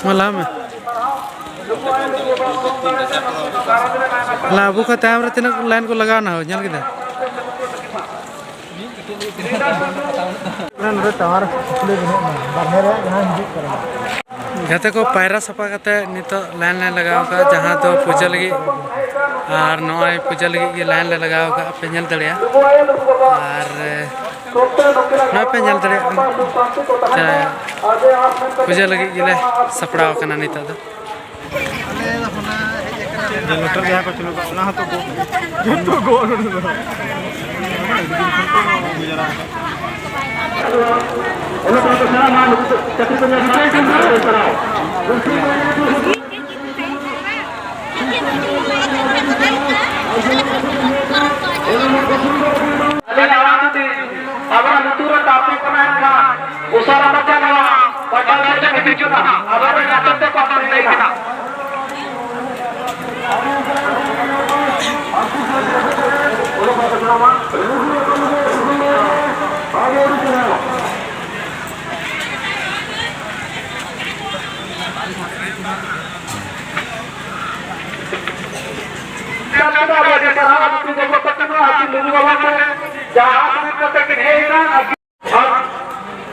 malam labu ka time re tinak line ko lagana ho nyal kita जते को पायरा सफा करते नितो लाइन लाइन लगाओ का जहां तो पूजा लगी और नॉय पूजा लगी ये लाइन लाइन लगाओ का पे ñal दड़िया और नॉय पे ñal दड़िया पूजा लगी गिले सपड़ाव कना नितो दो जनरेटर जहां को चलो ना तो जतो गो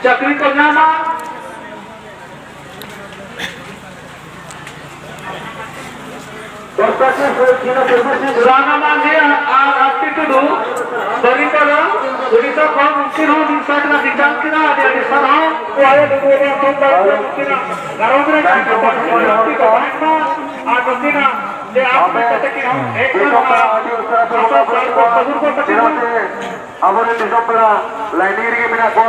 चक्री को जाना राना मांझी आपकी टुडू सरिकल उड़ीसा कौन मुमकिन हो निसाट ना दिजान किना आदि आदि सराव वो आए लोगों को तो मुमकिन गारों में का आपकी का ना आज मुमकिन ले आप में कहते कि हम एक अब ने दिसंबरा लाइनिंग रे मेना को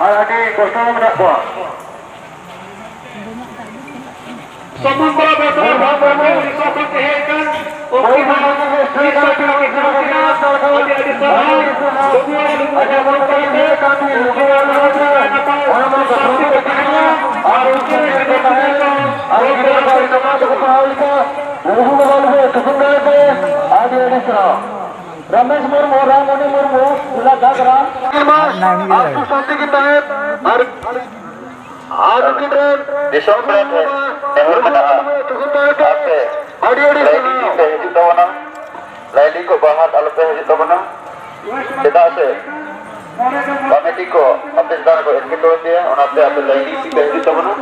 और अटी कोस्टा में मेना को समंगल बेटर भाव में रिसोर्ट के है कर ओके भाव में रिसोर्ट के खिलाफ सरकार के अधिकार दुनिया लोगों को करते काफी लोगों और हम शांति को कहना और उनके और समाज को पालना लोगों को सुंदर के आगे दिखना रमेश मुर्मू रामोनी मुर्मू जिला घाघरा आपको शांति की तहत और दिसंबर लाइली को बाहर अलग हजना चेदा से कमेटी को अपने दान को एडमिट हो दिया और आपने आप लाइली की हजना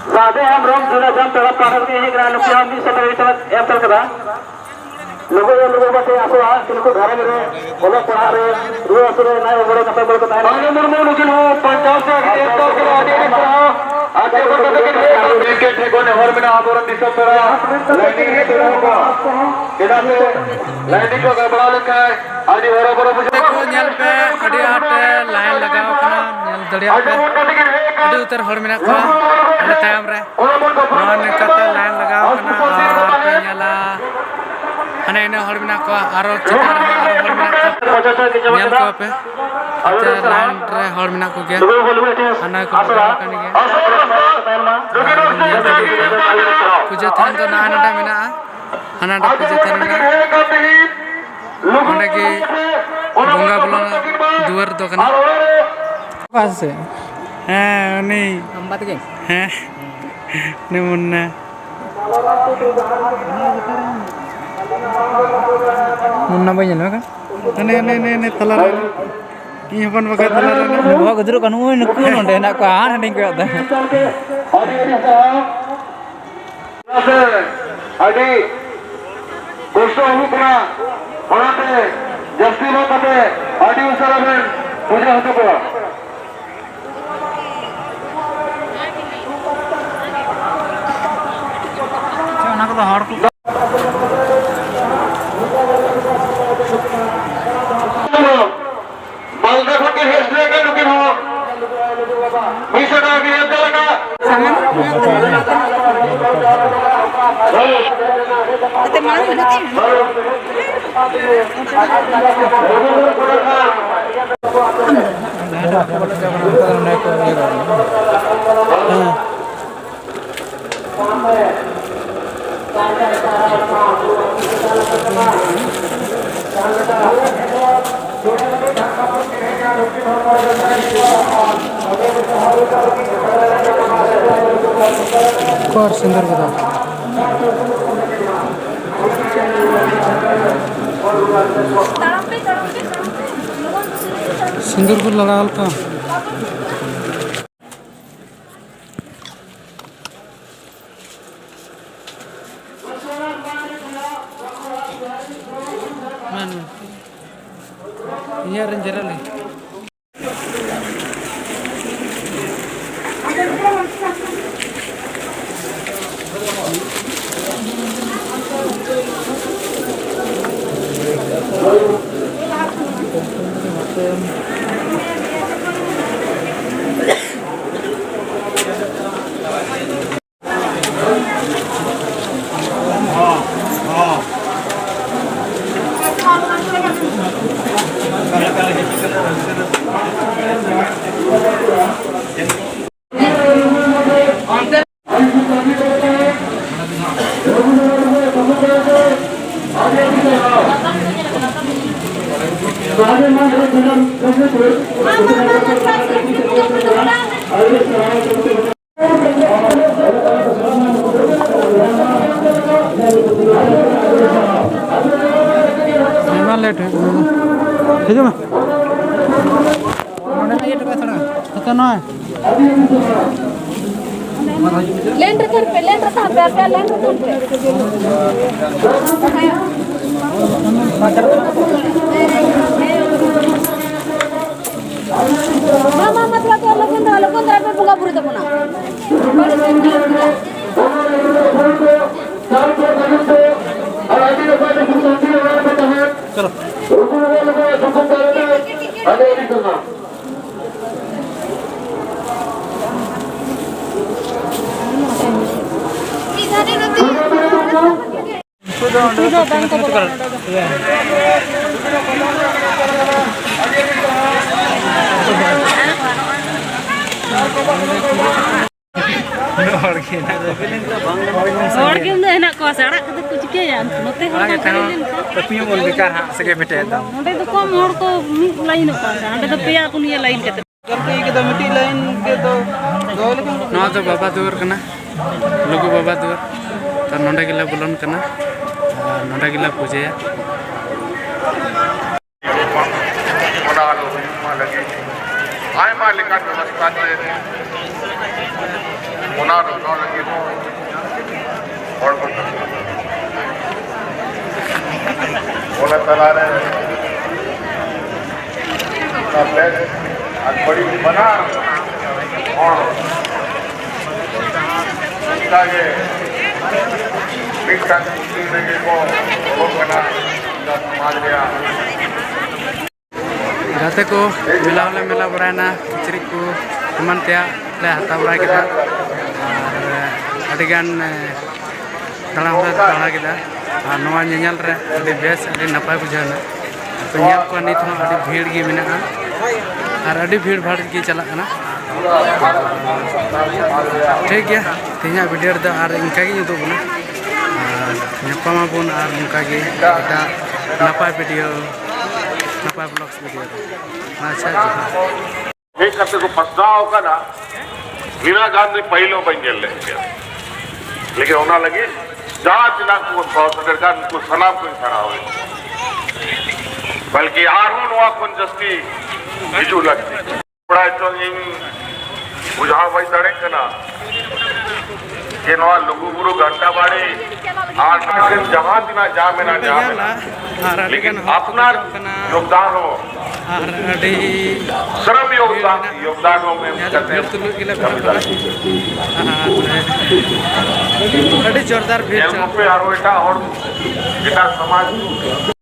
राधे हम रोम जुड़ा जम तब कारण के एक रान के हम भी सब एम तक करा लोगों बस आसो आ तिनको घर में बोलो पढ़ा रे रुआ असरे ना बड़े कथा बड़े कथा माने मुर्मू लेकिन हो पंचायत से एक तो के आदि के पढ़ा आगे को तो के ठेको ने हर बिना आबोरन दिसो तोरा लाइनिंग है तोरा को केदा से लाइनिंग को गड़बड़ा लिखा है आदि बराबर मुझे देखो नेल पे अड़ी आट लाइन लगाओ कना नेल दड़िया पे अड़ी उतर हर मिना को अरे टाइम रे नॉन कता लाइन लगाओ कना और पे नेला अने इन हर बिना को आरो चितार आरो हर बिना को नेल को पे अच्छा लाइन रे हर बिना को गया अना को कन गया पूजा थान तो ना हनाटा मिना हनाटा पूजा थान मिना ओंडे की बंगा बोलना दुआर दो कना पास से हां नहीं अंबात के हां ने मुन्ना मुन्ना भाई जनो का ने तला इ हपन बका तला रे बहा गदरो कनु नको नोंडे ना को आन हडिंग को दा अडी कोसो हुकना ओनाते जस्ती नो कते अडी उसराबेन पूजा होते को ना को हर को और सुंदर बता सिंदूर को लगा था यार जरा ले लेट है ठीक है मैं तो ना लेंटर कर पे लेंटर था पे लेंटर कर मामा मतलब तो लोगों पे बुला बुरी तो बना और के अंदर हेना को सड़क तो कुछ के यार नते हो तो पियो बोल बेकार हां सके बेटे दा नोटे तो कम और को लाइन का हां तो पेया पुनिया लाइन के करते के तो मिट्टी लाइन के तो दो लेकिन ना तो बाबा दूर कना लोगो बाबा दूर तो नोंडे गिला बुलन कना नोंडे गिला पूजेया आय मालिका व्यवस्था से होना रोना लगी और बोला चला रहे बड़ी बना और ये को बना समाज गया गाते को मेला बड़ाना किचरी को एमन त्या ले हता बड़ा केदा और अडिगान दाड़ा केदा और नवा नेल रे अडी बेस अडी नपाय बुझाना तो नेल को नित हो अडी भीड़ गी मेना और अडी भीड़ भाड़ की चला ना ठीक गया तेना वीडियो द और इनका गी उदो बना नपामा बोन और उनका गी एटा नपाय वीडियो नपाय ब्लॉग्स वीडियो अच्छा हे करते को पछतावा होगा ना इंदिरा गांधी पहलो बन गए लेकिन होना लगी जहाँ जिला को सरकार उनको सलाम को खड़ा हो बल्कि आरोन हुआ कौन जस्ती बिजू लगती बड़ा तो इन बुझा भाई सड़े कना के नवा लोगों गुरु घंटा बाड़ी आठ दिन जहाँ दिना जा मेना लेकिन अपना योगदान हो श्रम योगदानों में जोरदार और समाज